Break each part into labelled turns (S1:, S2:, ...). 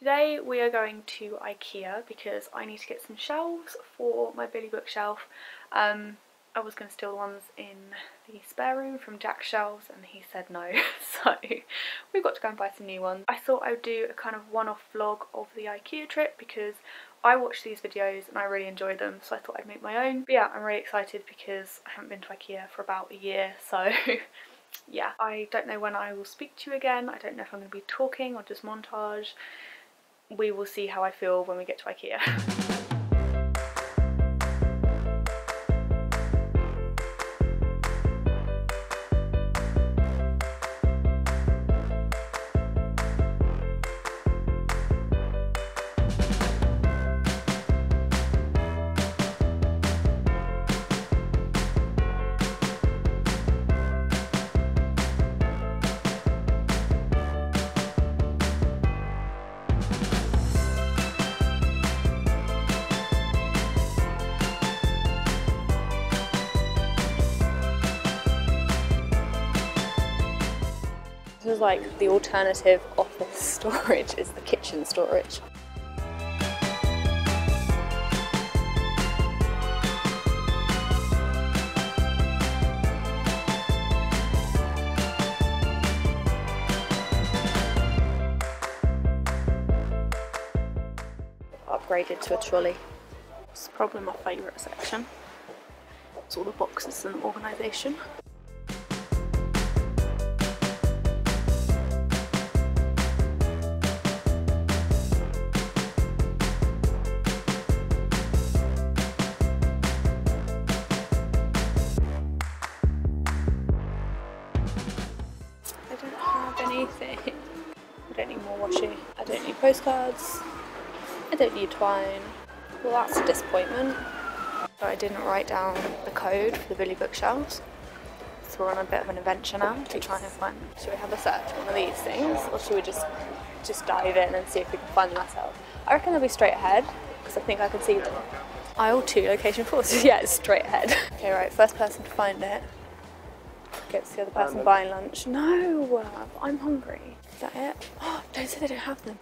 S1: Today we are going to Ikea because I need to get some shelves for my Billy bookshelf. I was going to steal the ones in the spare room from Jack's shelves and he said no, so we've got to go and buy some new ones. I thought I would do a kind of one-off vlog of the Ikea trip because I watched these videos and I really enjoyed them, so I thought I'd make my own. But yeah, I'm really excited because I haven't been to Ikea for about a year, so yeah. I don't know when I will speak to you again. I don't know if I'm going to be talking or just montage. We will see how I feel when we get to Ikea. This is like the alternative office storage, is the kitchen storage. Upgraded to a trolley. It's probably my favourite section. It's all the boxes and organisation. Anything. I don't need more washi. I don't need postcards. I don't need twine. Well, that's a disappointment. So I didn't write down the code for the Billy bookshelves. So we're on a bit of an adventure now to try and find. Should we have a search for one of these things, or should we just dive in and see if we can find them ourselves? I reckon they'll be straight ahead because I think I can see them. Aisle 2, location 4. So yeah, it's straight ahead. Okay, right. First person to find it gets the other person buying lunch. No, I'm hungry. Is that it? Oh, don't say they don't have them.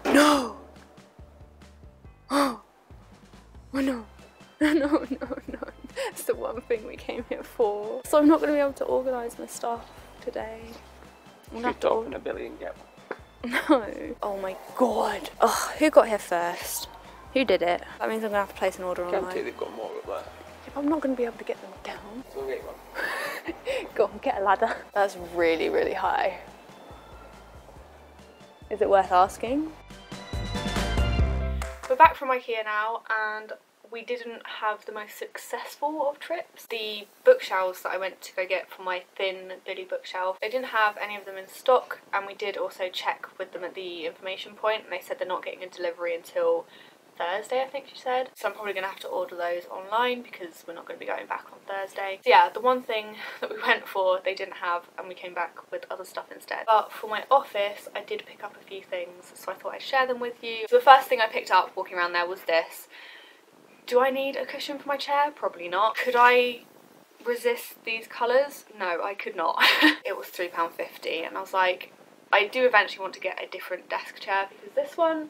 S1: No! Oh no. No. It's the one thing we came here for. So I'm not going to be able to organise my stuff today. I'm
S2: Should talk in a Billy and get one.
S1: No. Oh my god. Oh, who got here first? Who did it? That means I'm going to have to place an order online.
S2: Guarantee they've got more up there.
S1: If I'm not going to be able to get them down.
S2: So we'll get one.
S1: Go on, get a ladder. That's really, really high. Is it worth asking? We're back from Ikea now and we didn't have the most successful of trips. The bookshelves that I went to go get for my thin Billy bookshelf, they didn't have any of them in stock, and we did also check with them at the information point and they said they're not getting a delivery until Thursday, I think she said. So I'm probably going to have to order those online because we're not going to be going back on Thursday. So yeah, the one thing that we went for they didn't have and we came back with other stuff instead. But for my office I did pick up a few things, so I thought I'd share them with you. So the first thing I picked up walking around there was this. Do I need a cushion for my chair? Probably not. Could I resist these colours? No, I could not. It was £3.50 and I was like, I do eventually want to get a different desk chair because this one,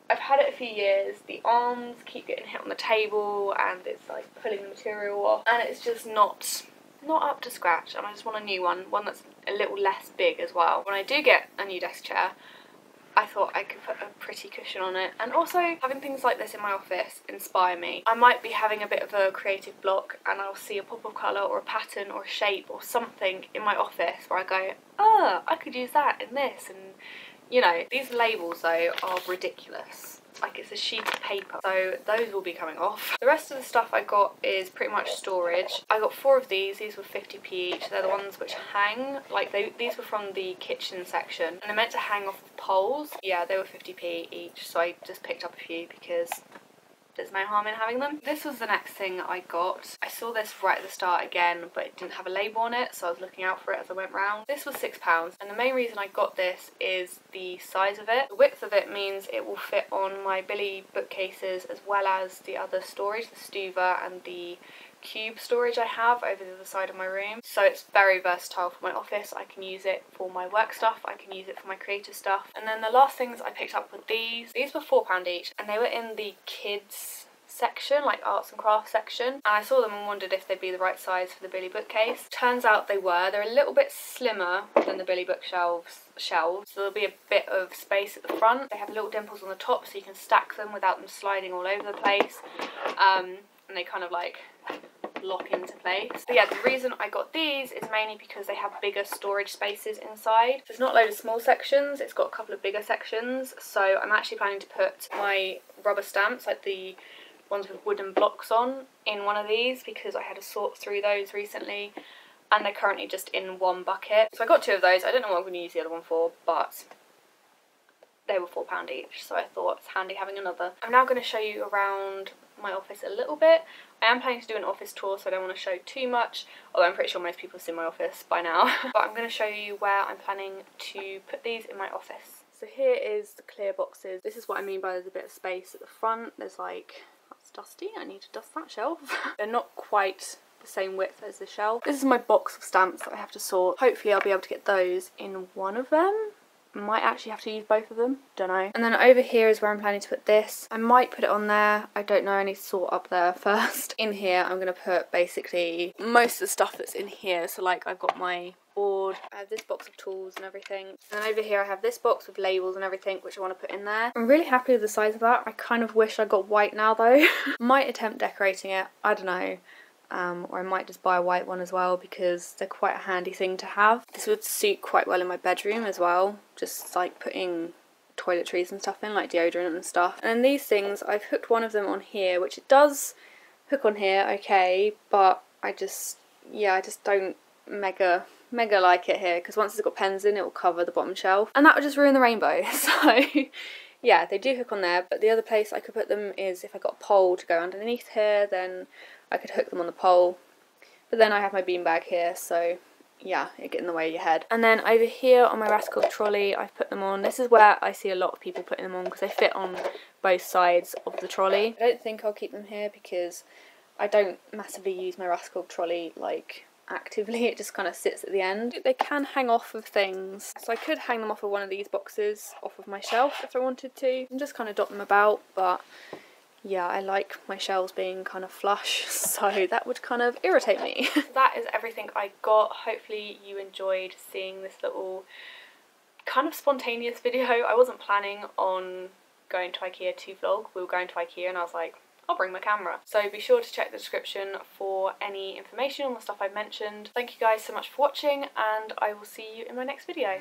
S1: I've had it a few years, the arms keep getting hit on the table and it's like pulling the material off and it's just not up to scratch, and I just want a new one that's a little less big as well. When I do get a new desk chair, I thought I could put a pretty cushion on it, and also having things like this in my office inspire me. I might be having a bit of a creative block and I'll see a pop of colour or a pattern or a shape or something in my office where I go, oh, I could use that in this, and you know, these labels though are ridiculous. Like it's a sheet of paper, so those will be coming off. The rest of the stuff I got is pretty much storage. I got 4 of these were 50p each. They're the ones which hang, like these were from the kitchen section and they're meant to hang off the poles. Yeah, they were 50p each, so I just picked up a few because there's no harm in having them. This was the next thing I got. I saw this right at the start again, but it didn't have a label on it, so I was looking out for it as I went round. This was £6, and the main reason I got this is the size of it. The width of it means it will fit on my Billy bookcases as well as the other storage, the Stuva and the cube storage I have over the other side of my room. So it's very versatile for my office. I can use it for my work stuff, I can use it for my creative stuff. And then the last things I picked up were these. These were £4 each, and they were in the kids section, like arts and crafts section, and I saw them and wondered if they'd be the right size for the Billy bookcase. Turns out they were. They're a little bit slimmer than the Billy bookshelves, so there'll be a bit of space at the front. They have little dimples on the top so you can stack them without them sliding all over the place, and they kind of like lock into place. But yeah, the reason I got these is mainly because they have bigger storage spaces inside. There's not a load of small sections, it's got a couple of bigger sections, so I'm actually planning to put my rubber stamps, like the ones with wooden blocks on, in one of these because I had to sort through those recently and they're currently just in one bucket. So I got 2 of those. I don't know what I'm going to use the other one for, but they were £4 each, so I thought it's handy having another. I'm now going to show you around my office a little bit. I am planning to do an office tour, so I don't want to show too much, although I'm pretty sure most people have seen my office by now. But I'm going to show you where I'm planning to put these in my office. So here is the clear boxes. This is what I mean by there's a bit of space at the front. There's like, that's dusty, I need to dust that shelf. They're not quite the same width as the shelf. This is my box of stamps that I have to sort. Hopefully I'll be able to get those in one of them. Might actually have to use both of them, don't know. And then over here is where I'm planning to put this. I might put it on there, I don't know, I need to sort up there first. In here I'm going to put basically most of the stuff that's in here. So like I've got my board, I have this box of tools and everything. And over here I have this box with labels and everything which I want to put in there. I'm really happy with the size of that. I kind of wish I got white now though. Might attempt decorating it, I don't know. Or I might just buy a white one as well because they're quite a handy thing to have. This would suit quite well in my bedroom as well, just like putting toiletries and stuff in, like deodorant and stuff. And then these things, I've hooked one of them on here, which it does hook on here okay, but I just don't mega like it here because once it's got pens in it will cover the bottom shelf and that would just ruin the rainbow. So yeah, they do hook on there, but the other place I could put them is if I got a pole to go underneath here, then I could hook them on the pole. But then I have my beanbag here, so yeah, it get in the way of your head. And then over here on my Rascal trolley, I've put them on. This is where I see a lot of people putting them on because they fit on both sides of the trolley. I don't think I'll keep them here because I don't massively use my Rascal trolley like actively, it just kind of sits at the end. They can hang off of things, so I could hang them off of one of these boxes off of my shelf if I wanted to and just kind of dot them about, but yeah, I like my shelves being kind of flush, so that would kind of irritate me. That is everything I got. Hopefully you enjoyed seeing this little kind of spontaneous video. I wasn't planning on going to Ikea to vlog. We were going to Ikea and I was like, I'll bring my camera. So be sure to check the description for any information on the stuff I mentioned. Thank you guys so much for watching and I will see you in my next video.